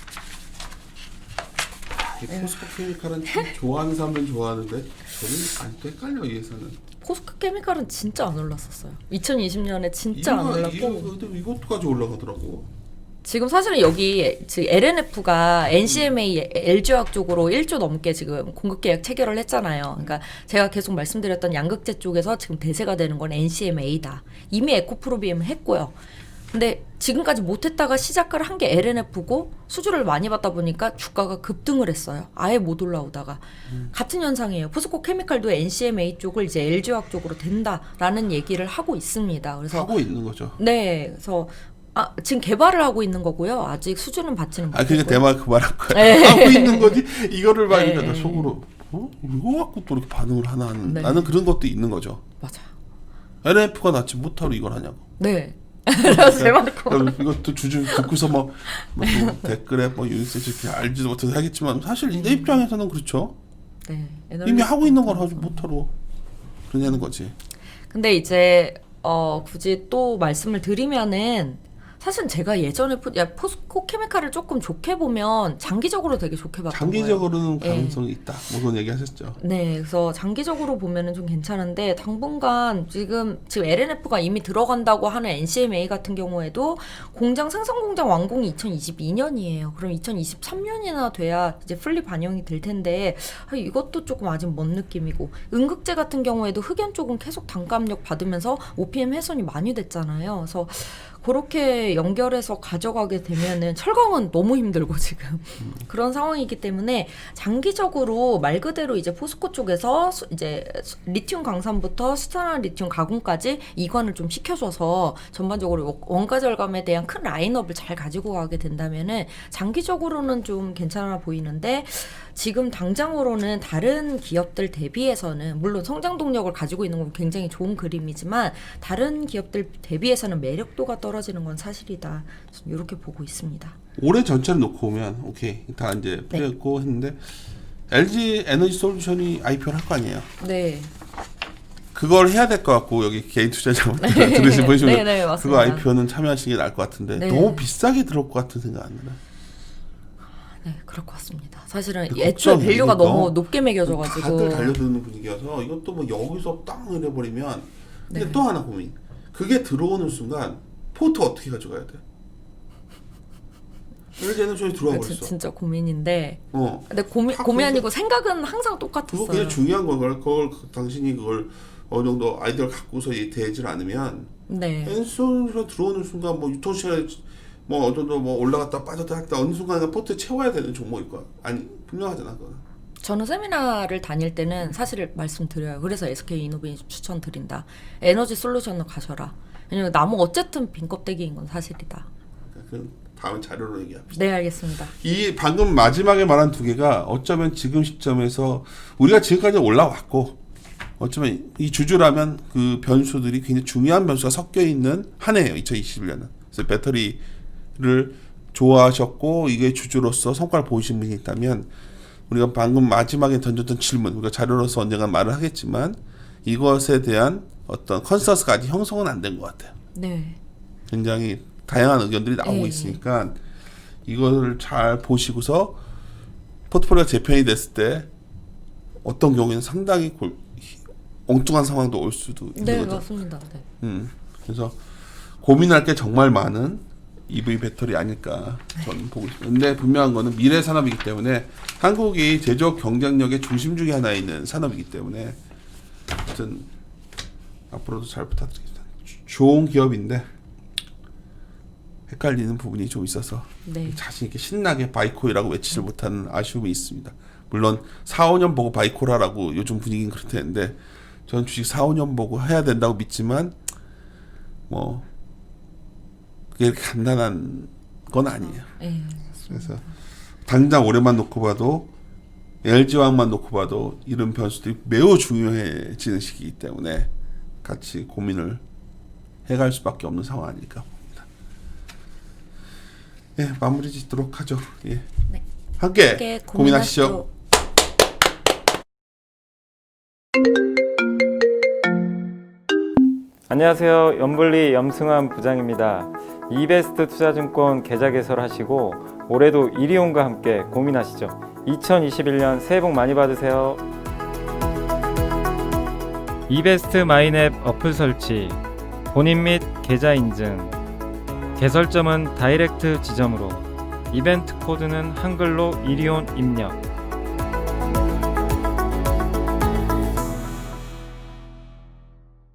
이 포스코 케미칼은 참 좋아하는 사람들은 좋아하는데 저는 아직도 헷갈려 이 회사는. 포스코 케미칼은 진짜 안 올랐었어요. 2020년에 진짜 안 올랐고 이것도까지 올라가더라고. 지금 사실은 여기 LNF가 NCMA LG화학 쪽으로 1조 넘게 지금 공급 계약 체결을 했잖아요. 그러니까 제가 계속 말씀드렸던 양극재 쪽에서 지금 대세가 되는 건 NCMA다. 이미 에코프로비엠을 했고요. 근데 지금까지 못했다가 시작을 한 게 LNF고 수주를 많이 받다 보니까 주가가 급등을 했어요. 아예 못 올라오다가. 같은 현상이에요. 포스코 케미칼도 NCMA 쪽을 이제 LG화학 쪽으로 된다라는 얘기를 하고 있습니다. 그래서 하고 있는 거죠. 네, 그래서 지금 개발을 하고 있는 거고요. 아직 수주는 받지는 못했고요. 그러니까 내 말 그 말한 거야. 네. 하고 있는 거지. 이거를 봐 네. 나 속으로 이거 갖고 또 이렇게 반응을 하나 하는 네. 나는 그런 것도 있는 거죠. 맞아요. LF가 낫지 못하러 이걸 하냐고. 네. 그래서 제 말. 이것도 주주 듣고서 뭐 댓글에 뭐 유니세스 이렇게 알지도 못해서 하겠지만 사실 내 입장에서는 그렇죠. 네. 이미 하고 있는 걸 하지 못하러 그러냐는 거지. 근데 이제 굳이 또 말씀을 드리면은 사실 제가 예전에 포스코 케미칼을 조금 좋게 보면 장기적으로 되게 좋게 봤던 장기적으로는 거예요. 가능성이 있다. 뭐 그런 얘기 하셨죠. 네, 그래서 장기적으로 보면은 좀 괜찮은데 당분간 지금 LNF가 이미 들어간다고 하는 NCMA 같은 경우에도 공장 생산 공장 완공이 2022년이에요. 그럼 2023년이나 돼야 이제 풀리 반영이 될 텐데 이것도 조금 아직 먼 느낌이고 음극재 같은 경우에도 흑연 쪽은 계속 단가 압력 받으면서 OPM 훼손이 많이 됐잖아요. 그래서 그렇게 연결해서 가져가게 되면은 철강은 너무 힘들고 지금 그런 상황이기 때문에 장기적으로 말 그대로 이제 포스코 쪽에서 이제 리튬 강산부터 수산화 리튬 가공까지 이관을 좀 시켜줘서 전반적으로 원가 절감에 대한 큰 라인업을 잘 가지고 가게 된다면은 장기적으로는 좀 괜찮아 보이는데 지금 당장으로는 다른 기업들 대비해서는 물론 성장 동력을 가지고 있는 건 굉장히 좋은 그림이지만 다른 기업들 대비해서는 매력도가 떨어지는 건 사실이다. 이렇게 보고 있습니다. 올해 전체를 놓고 보면 오케이 다 이제 풀렸고 했는데 LG 에너지 솔루션이 IPO를 할 거 아니에요. 네. 그걸 해야 될 것 같고 여기 개인 투자자분들 들으시 보시면 네, 그거 맞습니다. IPO는 참여하시는 게 나을 것 같은데 네. 너무 비싸게 들어올 것 같은 생각 안 드나요? 네, 그럴 것 같습니다. 사실은 그 애초에 걱정이 밸류가 이거 너무 높게 매겨져가지고 다들 달려드는 분위기여서 이것도 뭐 여기서 땅 이래버리면 근데 네. 또 하나 고민 그게 들어오는 순간 포트 어떻게 가져가야 돼? LG 에너지 들어와 버렸어. 진짜 고민인데. 근데 다 고민 아니고 생각은 항상 똑같았어요. 그거 그냥 중요한 건 그걸 당신이 그걸 어느 정도 아이디어를 갖고서 대지를 않으면 네. 엔솔로 들어오는 순간 뭐 유통 시간에 뭐 어느 정도 뭐 올라갔다 빠졌다 할 때 어느 순간 포트 채워야 되는 종목일 거야. 아니 분명하잖아 그거는. 저는 세미나를 다닐 때는 사실 말씀드려요. 그래서 SK 이노베이션 추천드린다. 에너지 솔루션을 가셔라. 왜냐면 나무 어쨌든 빈 껍데기인 건 사실이다. 그럼 다음 자료로 얘기합시다. 네, 알겠습니다. 이 방금 마지막에 말한 두 개가 어쩌면 지금 시점에서 우리가 지금까지 올라왔고 어쩌면 이 주주라면 그 변수들이 굉장히 중요한 변수가 섞여 있는 한 해예요. 2021년은. 그래서 배터리를 좋아하셨고 이게 주주로서 성과를 보이신 분이 있다면 우리가 방금 마지막에 던졌던 질문 우리가 자료로서 언젠가 말을 하겠지만 이것에 대한 어떤 컨센서스가 아직 형성은 안 된 것 같아요. 네. 굉장히 다양한 의견들이 나오고 네. 있으니까 이거를 잘 보시고서 포트폴리오가 재편이 됐을 때 어떤 경우에는 상당히 엉뚱한 상황도 올 수도 있는 네, 거죠. 맞습니다. 네. 그래서 고민할 게 정말 많은 EV 배터리 아닐까 저는 보고 있습니다. 근데 분명한 거는 미래 산업이기 때문에 한국이 제조업 경쟁력의 중심 중에 하나에 있는 산업이기 때문에 하여튼 앞으로도 잘 부탁드리겠습니다. 좋은 기업인데 헷갈리는 부분이 좀 있어서 네. 자신 있게 신나게 바이코이라고 외치지 못하는 아쉬움이 있습니다. 물론 4, 5년 보고 바이코라라고 요즘 분위기는 그렇다는데 저는 주식 4, 5년 보고 해야 된다고 믿지만 뭐 그게 이렇게 간단한 건 아니에요. 네. 그래서 당장 올해만 놓고 봐도 LG화학만 놓고 봐도 이런 변수들이 매우 중요해지는 시기이기 때문에 같이 고민을 해갈 수밖에 없는 상황 아닐까 봅니다. 예, 마무리 짓도록 하죠. 예. 네. 함께 고민하시죠. 안녕하세요. 염블리 염승환 부장입니다. 이베스트 투자증권 계좌 개설하시고 올해도 이리온과 함께 고민하시죠. 2021년 새해 복 많이 받으세요. 이베스트 마이넷 어플 설치, 본인 및 계좌 인증, 개설점은 다이렉트 지점으로, 이벤트 코드는 한글로 이리온 입력.